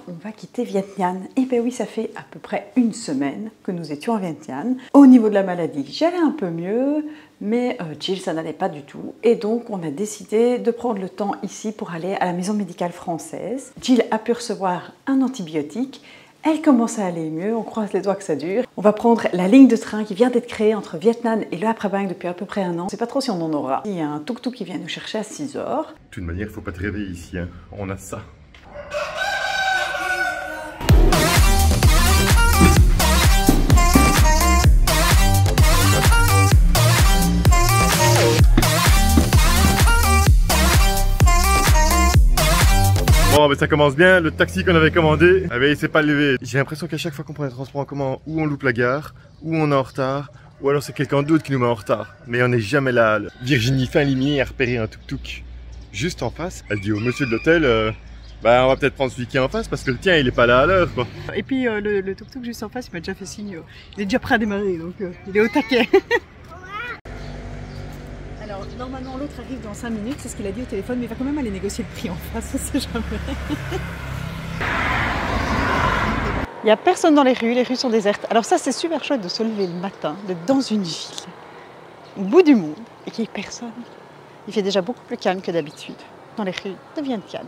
on va quitter Viet Thanh. Et bien oui, ça fait à peu près une semaine que nous étions à Viet Thanh. Au niveau de la maladie, j'allais un peu mieux, mais Jill, ça n'allait pas du tout. Et donc, on a décidé de prendre le temps ici pour aller à la maison médicale française. Jill a pu recevoir un antibiotique. Elle commence à aller mieux, on croise les doigts que ça dure. On va prendre la ligne de train qui vient d'être créée entre Viet Thanh et le Ha Prabang depuis à peu près un an. Je ne sais pas trop si on en aura. Il y a un tuk-tuk qui vient nous chercher à 6 heures. De toute manière, il ne faut pas te réveiller ici, hein. On a ça. Bon, mais ça commence bien, le taxi qu'on avait commandé, ah ben, il s'est pas levé. J'ai l'impression qu'à chaque fois qu'on prend les transports en commun, ou on loupe la gare, ou on est en retard, ou alors c'est quelqu'un d'autre qui nous met en retard. Mais on n'est jamais là. Virginie Fin-Limier a repéré un tuk-tuk juste en face. Elle dit au monsieur de l'hôtel, bah on va peut-être prendre celui qui est en face parce que le tien il est pas là à l'heure quoi. Et puis le tuk-tuk juste en face, il m'a déjà fait signe, il est déjà prêt à démarrer, donc il est au taquet. Alors, normalement, l'autre arrive dans 5 minutes, c'est ce qu'il a dit au téléphone, mais il va quand même aller négocier le prix en face, on sait jamais. Il n'y a personne dans les rues sont désertes. Alors ça, c'est super chouette de se lever le matin, d'être dans une ville, au bout du monde, et qu'il n'y ait personne. Il fait déjà beaucoup plus calme que d'habitude. Dans les rues de Viet Thanh.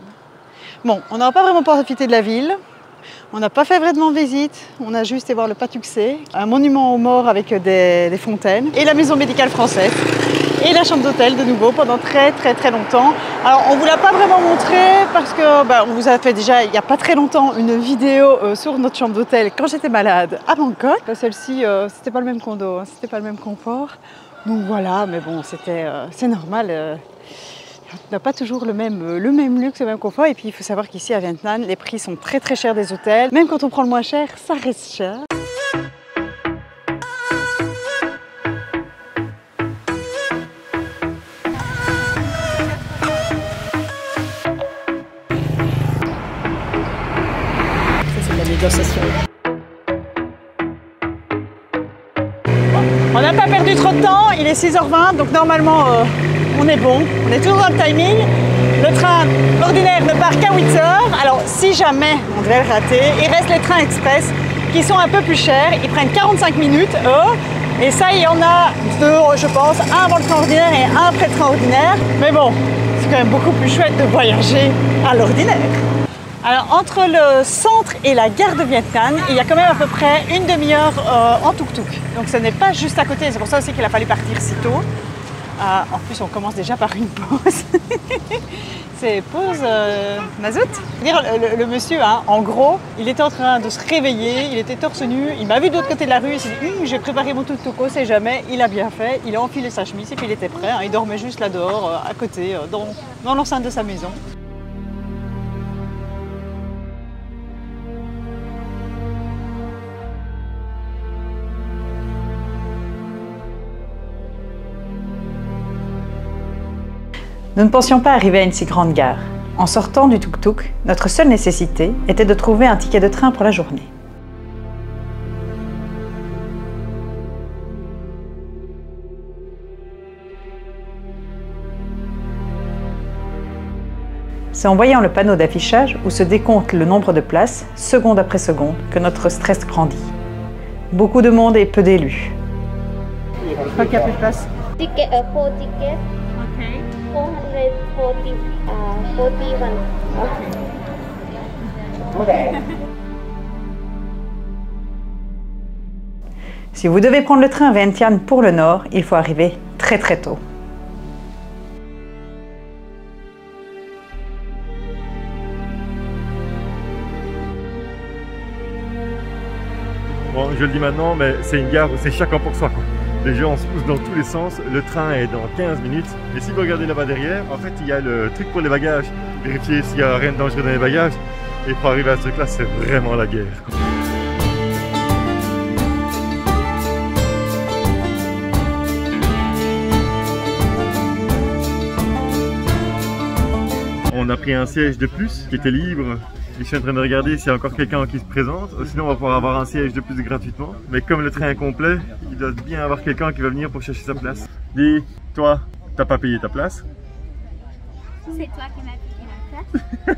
Bon, on n'a pas vraiment profité de la ville. On n'a pas fait vraiment visite, on a juste été voir le Pattuk Seh, un monument aux morts avec des fontaines, et la maison médicale française. Et la chambre d'hôtel de nouveau pendant très longtemps. Alors on ne vous l'a pas vraiment montré parce que on vous a fait déjà il n'y a pas très longtemps une vidéo sur notre chambre d'hôtel quand j'étais malade à Bangkok. Celle-ci c'était pas le même condo, hein, c'était pas le même confort. Donc voilà, mais bon c'est normal. On n'a pas toujours le même luxe, le même confort. Et puis il faut savoir qu'ici à Viet Thanh, les prix sont très chers des hôtels. Même quand on prend le moins cher, ça reste cher. Négociation. On n'a pas perdu trop de temps, il est 6h20, donc normalement on est bon, on est toujours dans le timing. Le train ordinaire ne part qu'à 8h, alors si jamais on devait le rater, il reste les trains express qui sont un peu plus chers, ils prennent 45 minutes, et ça il y en a deux je pense, un avant le train ordinaire et un après le train ordinaire, mais bon, c'est quand même beaucoup plus chouette de voyager à l'ordinaire. Alors entre le centre et la gare de Viet Thanh, il y a quand même à peu près une demi-heure en tuk-tuk. Donc ce n'est pas juste à côté, c'est pour ça aussi qu'il a fallu partir si tôt. En plus on commence déjà par une pause. C'est pause mazout. Le monsieur, hein, en gros, il était en train de se réveiller, il était torse nu, il m'a vu de l'autre côté de la rue, il s'est dit j'ai préparé mon tuk-tuk, on sait jamais, il a bien fait, il a enfilé sa chemise et puis il était prêt, hein, il dormait juste là dehors, à côté, dans l'enceinte de sa maison. Nous ne pensions pas arriver à une si grande gare. En sortant du tuk-tuk, notre seule nécessité était de trouver un ticket de train pour la journée. C'est en voyant le panneau d'affichage où se décompte le nombre de places, seconde après seconde, que notre stress grandit. Beaucoup de monde et peu d'élus. Je crois qu'il n'y a plus de place. Ticket, 4 tickets. Okay. 441. Si vous devez prendre le train à Viet Thanh pour le nord, il faut arriver très tôt. Bon, je le dis maintenant, mais c'est une gare où c'est chacun pour soi quoi. Les gens se poussent dans tous les sens, le train est dans 15 minutes. Et si vous regardez là-bas derrière, en fait il y a le truc pour les bagages. Vérifier s'il n'y a rien de dangereux dans les bagages. Et pour arriver à ce truc-là, c'est vraiment la guerre. On a pris un siège de plus qui était libre. Je suis en train de regarder s'il y a encore quelqu'un qui se présente. Sinon on va pouvoir avoir un siège de plus gratuitement. Mais comme le train est complet, il doit bien avoir quelqu'un qui va venir pour chercher sa place. Dis, toi, t'as pas payé ta place? C'est toi qui m'as payé la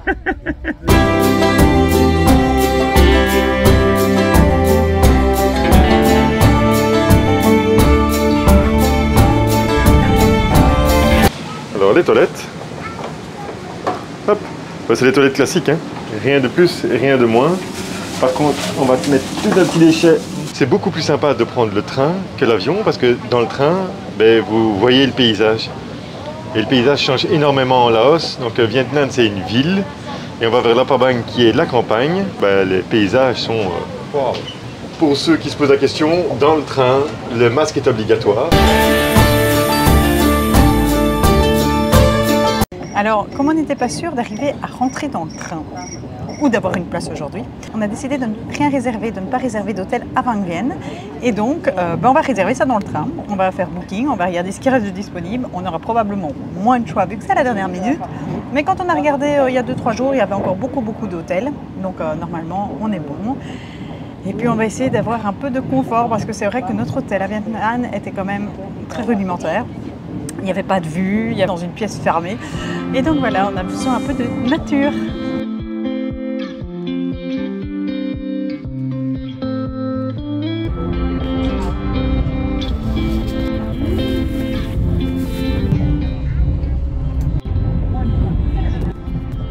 place. les toilettes. Hop, bah, c'est les toilettes classiques, hein. Rien de plus, rien de moins. Par contre, on va te mettre tout un petit déchet. C'est beaucoup plus sympa de prendre le train que l'avion parce que dans le train, ben, vous voyez le paysage. Et le paysage change énormément en Laos. Donc Vientiane, c'est une ville. Et on va vers La Prabang qui est la campagne. Ben, les paysages sont... wow. Pour ceux qui se posent la question, dans le train, le masque est obligatoire. Alors, comme on n'était pas sûr d'arriver à rentrer dans le train ou d'avoir une place aujourd'hui, on a décidé de ne rien réserver, de ne pas réserver d'hôtel avant Vienne. Et donc, on va réserver ça dans le train. On va faire booking, on va regarder ce qui reste de disponible. On aura probablement moins de choix vu que c'est à la dernière minute. Mais quand on a regardé il y a 2-3 jours, il y avait encore beaucoup d'hôtels. Donc, normalement, on est bon. Et puis, on va essayer d'avoir un peu de confort parce que c'est vrai que notre hôtel à Vientiane était quand même très rudimentaire. Il n'y avait pas de vue, il y avait dans une pièce fermée. Et donc voilà, on a besoin un peu de nature.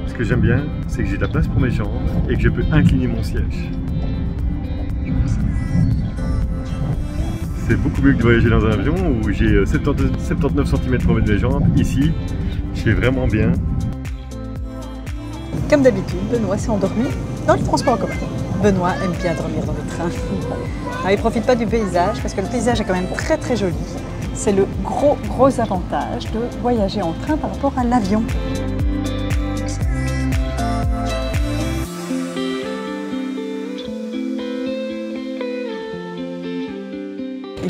Ce que j'aime bien, c'est que j'ai de la place pour mes jambes et que je peux incliner mon siège. C'est beaucoup mieux que de voyager dans un avion où j'ai 79 cm pour mettre mes jambes. Ici, je suis vraiment bien. Comme d'habitude, Benoît s'est endormi dans les transports en commun. Benoît aime bien dormir dans les trains. Alors, il ne profite pas du paysage parce que le paysage est quand même très joli. C'est le gros avantage de voyager en train par rapport à l'avion.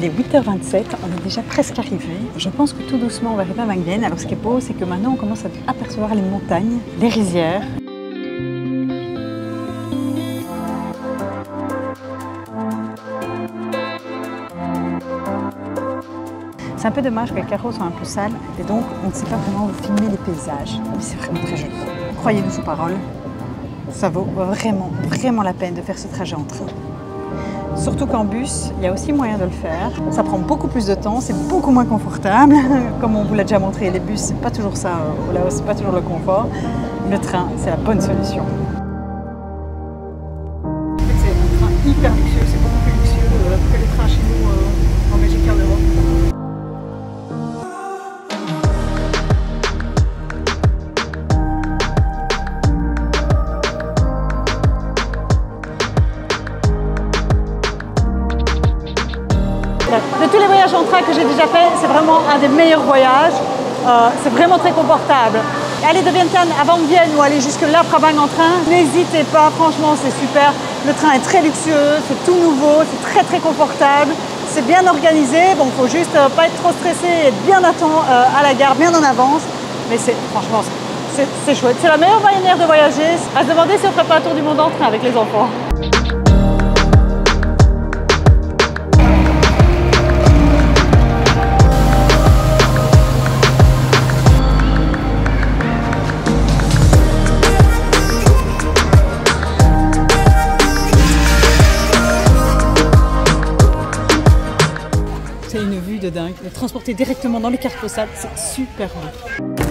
Il est 8h27, on est déjà presque arrivé. Je pense que tout doucement on va arriver à Vang Vieng. Alors ce qui est beau, c'est que maintenant on commence à apercevoir les montagnes, les rizières. C'est un peu dommage que les carreaux soient un peu sales et donc on ne sait pas vraiment où filmer les paysages. Mais c'est vraiment très joli. Croyez-nous sous parole, ça vaut vraiment la peine de faire ce trajet en train. Surtout qu'en bus, il y a aussi moyen de le faire. Ça prend beaucoup plus de temps, c'est beaucoup moins confortable. Comme on vous l'a déjà montré, les bus, c'est pas toujours ça, là c'est pas toujours le confort. Le train, c'est la bonne solution. C'est un train hyper luxueux, c'est beaucoup plus luxueux que les trains chez nous en Belgique et en Europe. De tous les voyages en train que j'ai déjà fait, c'est vraiment un des meilleurs voyages. C'est vraiment très confortable. Aller de Vientiane à Vang Vieng ou aller jusque La Prabang en train, n'hésitez pas, franchement c'est super. Le train est très luxueux, c'est tout nouveau, c'est très confortable. C'est bien organisé, bon, faut juste pas être trop stressé et être bien à temps à la gare, bien en avance. Mais franchement, c'est chouette. C'est la meilleure manière de voyager. À se demander si on ferait pas un tour du monde en train avec les enfants. C'est une vue de dingue. Le transporter directement dans les cartes postales, c'est super beau.